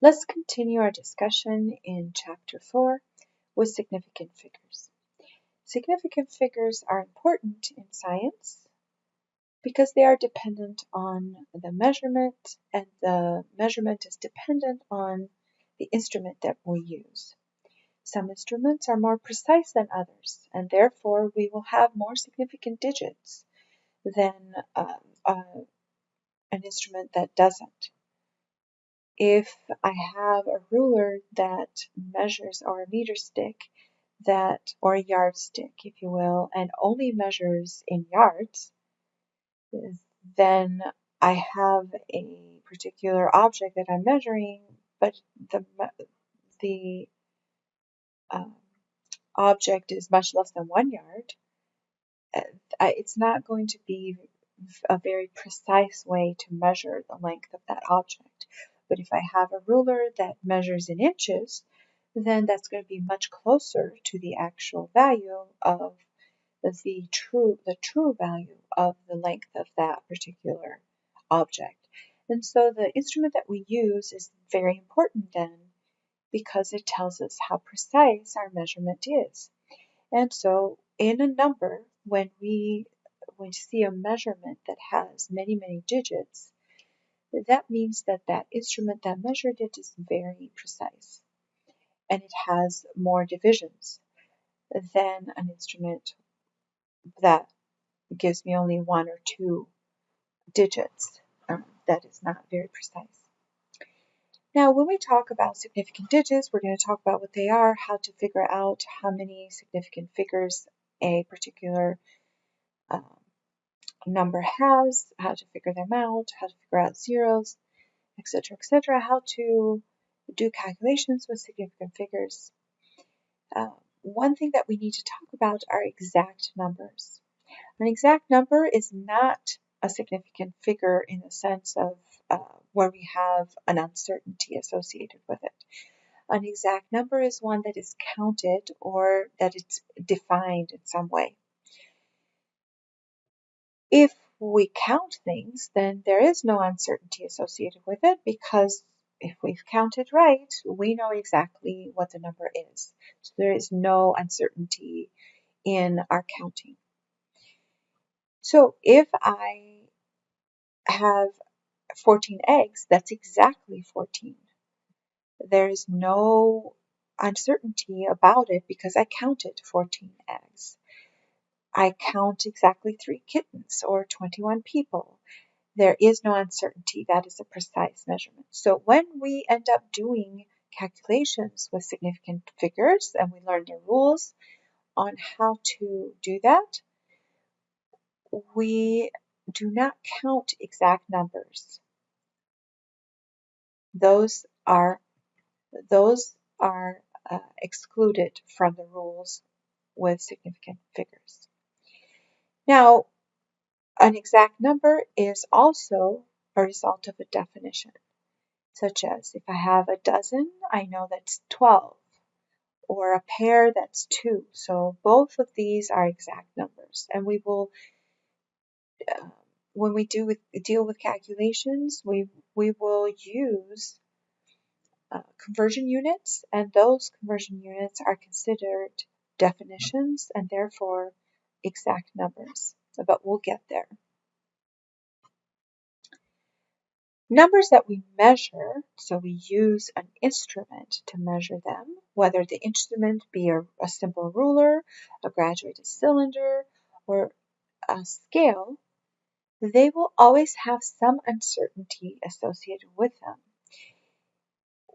Let's continue our discussion in Chapter 4 with significant figures. Significant figures are important in science because they are dependent on the measurement, and the measurement is dependent on the instrument that we use. Some instruments are more precise than others, and therefore we will have more significant digits than an instrument that doesn't. If I have a ruler that measures, or a meter stick or a yardstick, if you will, and only measures in yards, then I have a particular object that I'm measuring, but the object is much less than 1 yard. It's not going to be a very precise way to measure the length of that object. But if I have a ruler that measures in inches, then that's going to be much closer to the actual value of the true value of the length of that particular object. And so the instrument that we use is very important then, because it tells us how precise our measurement is. And so in a number, when we see a measurement that has many, many digits, that means that that instrument that measured it is very precise, and it has more divisions than an instrument that gives me only 1 or 2 digits. That is not very precise. Now, when we talk about significant digits, we're going to talk about what they are, how to figure out how many significant figures a particular number has, how to figure them out, how to figure out zeros, etc., how to do calculations with significant figures. One thing that we need to talk about are exact numbers. An exact number is not a significant figure in the sense of where we have an uncertainty associated with it. An exact number is one that is counted or that it's defined in some way. If we count things, then there is no uncertainty associated with it, because if we've counted right, we know exactly what the number is. So there is no uncertainty in our counting. So if I have 14 eggs, that's exactly 14. There is no uncertainty about it because I counted 14 eggs. I count exactly 3 kittens or 21 people. There is no uncertainty. That is a precise measurement. So when we end up doing calculations with significant figures, and we learn the rules on how to do that, we do not count exact numbers. Those are excluded from the rules with significant figures. Now, an exact number is also a result of a definition, such as if I have a dozen, I know that's 12, or a pair, that's 2. So both of these are exact numbers, and we will, when we deal with calculations, we will use conversion units, and those conversion units are considered definitions and therefore exact numbers, but we'll get there. Numbers that we measure, so we use an instrument to measure them, whether the instrument be a simple ruler, a graduated cylinder, or a scale, they will always have some uncertainty associated with them.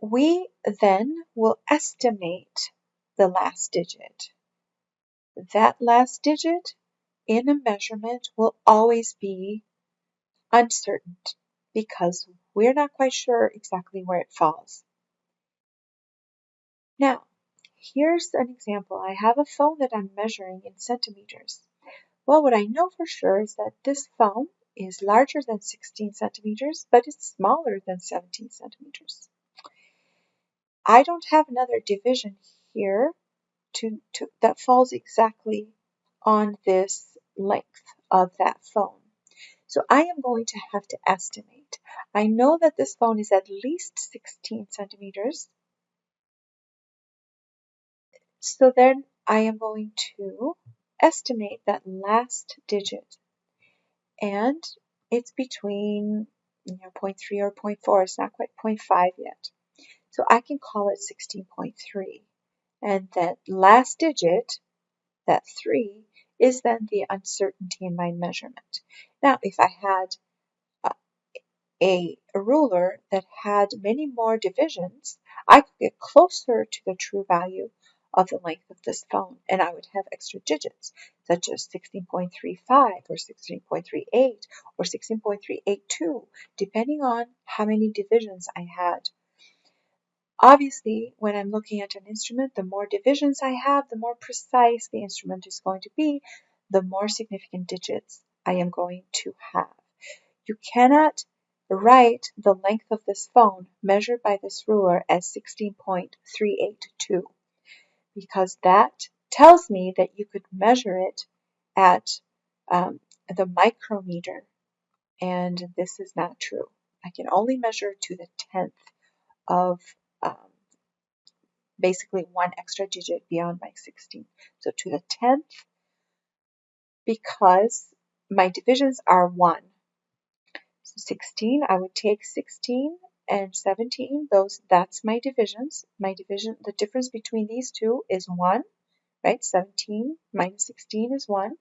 We then will estimate the last digit. That last digit in a measurement will always be uncertain because we're not quite sure exactly where it falls. Now, here's an example. I have a phone that I'm measuring in centimeters. Well, what I know for sure is that this phone is larger than 16 centimeters, but it's smaller than 17 centimeters. I don't have another division here that falls exactly on this length of that phone. So I am going to have to estimate. I know that this phone is at least 16 centimeters. So then I am going to estimate that last digit. And it's between 0.3 or 0.4. It's not quite 0.5 yet. So I can call it 16.3. And that last digit, that 3, is then the uncertainty in my measurement. Now, if I had a ruler that had many more divisions, I could get closer to the true value of the length of this phone, and I would have extra digits, such as 16.35 or 16.38 or 16.382, depending on how many divisions I had. Obviously, when I'm looking at an instrument, the more divisions I have, the more precise the instrument is going to be, the more significant digits I am going to have. You cannot write the length of this phone measured by this ruler as 16.382 because that tells me that you could measure it at the micrometer, and this is not true. I can only measure to the 10th of basically one extra digit beyond my 16. So to the 10th, because my divisions are 1. So 16, I would take 16 and 17, that's my divisions. The difference between these two is 1, right? 17 minus 16 is 1.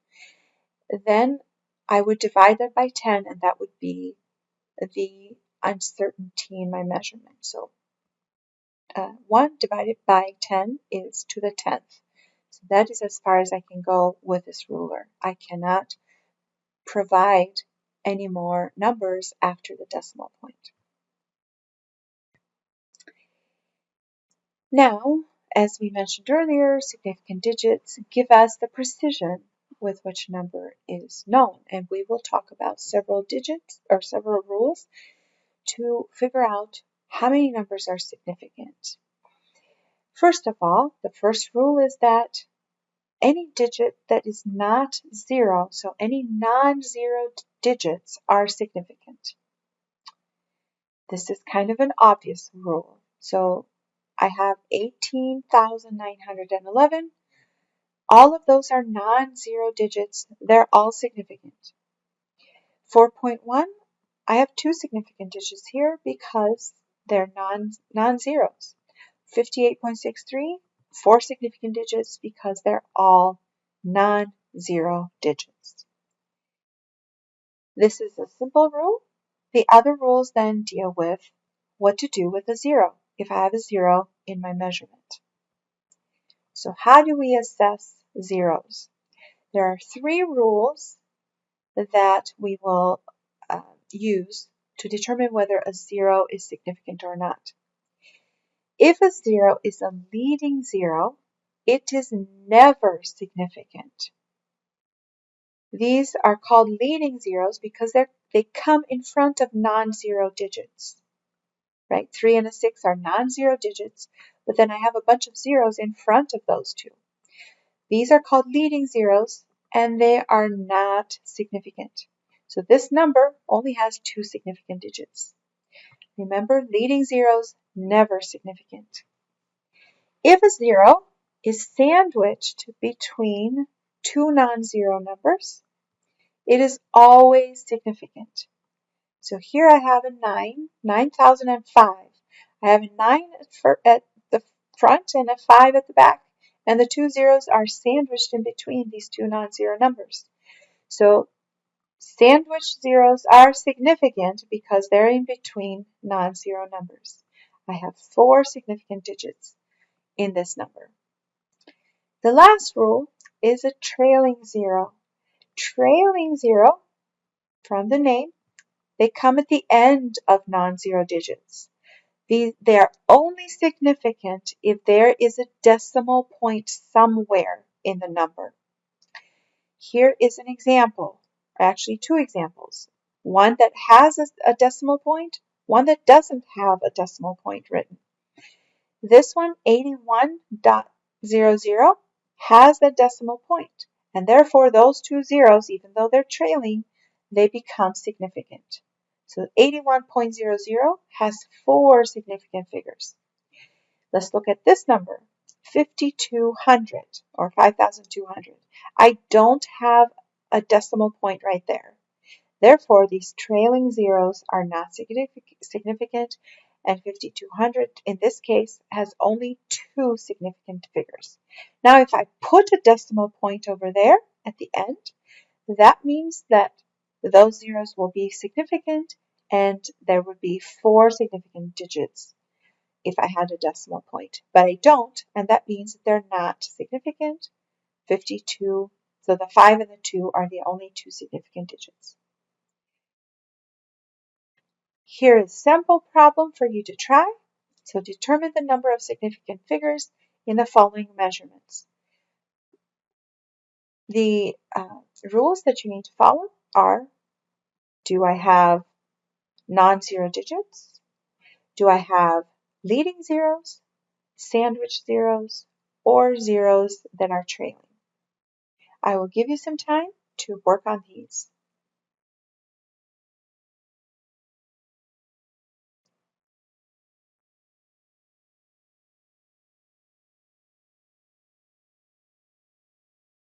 Then I would divide that by 10, and that would be the uncertainty in my measurement. So 1 divided by 10 is to the 10th. So that is as far as I can go with this ruler. I cannot provide any more numbers after the decimal point. Now, as we mentioned earlier, significant digits give us the precision with which a number is known, and we will talk about several digits or several rules to figure out how many numbers are significant. First of all, the first rule is that any digit that is not 0, so any non-zero digits, are significant. This is kind of an obvious rule. So I have 18,911. All of those are non-zero digits. They're all significant. 4.1, I have 2 significant digits here because they're non-zeros. 58.63, 4 significant digits because they're all non-zero digits. This is a simple rule. The other rules then deal with what to do with a 0 if I have a 0 in my measurement. So how do we assess zeros? There are 3 rules that we will use to determine whether a 0 is significant or not. If a 0 is a leading 0, it is never significant. These are called leading zeros because they come in front of non-zero digits. Right? 3 and a 6 are non-zero digits, but then I have a bunch of zeros in front of those two. These are called leading zeros, and they are not significant. So this number only has 2 significant digits. Remember, leading zeros, never significant. If a 0 is sandwiched between 2 non-zero numbers, it is always significant. So here I have a 9,005. I have a 9 at the front and a 5 at the back, and the 2 zeros are sandwiched in between these 2 non-zero numbers. So sandwiched zeros are significant because they're in between non-zero numbers. I have 4 significant digits in this number. The last rule is a trailing 0. Trailing 0, from the name, they come at the end of non-zero digits. They are only significant if there is a decimal point somewhere in the number. Here is an example, actually 2 examples. One that has a decimal point, one that doesn't have a decimal point written. This one, 81.00, has a decimal point, and therefore those 2 zeros, even though they're trailing, they become significant. So 81.00 has 4 significant figures. Let's look at this number, 5,200 or 5,200. I don't have a decimal point right there. Therefore, these trailing zeros are not significant, and 5,200 in this case has only 2 significant figures. Now, if I put a decimal point over there at the end, that means that those zeros will be significant and there would be 4 significant digits if I had a decimal point, but I don't, and that means that they're not significant. 52, so the 5 and the 2 are the only 2 significant digits. Here is a sample problem for you to try. So determine the number of significant figures in the following measurements. The rules that you need to follow are, do I have non-zero digits? Do I have leading zeros, sandwich zeros, or zeros that are trailing? I will give you some time to work on these.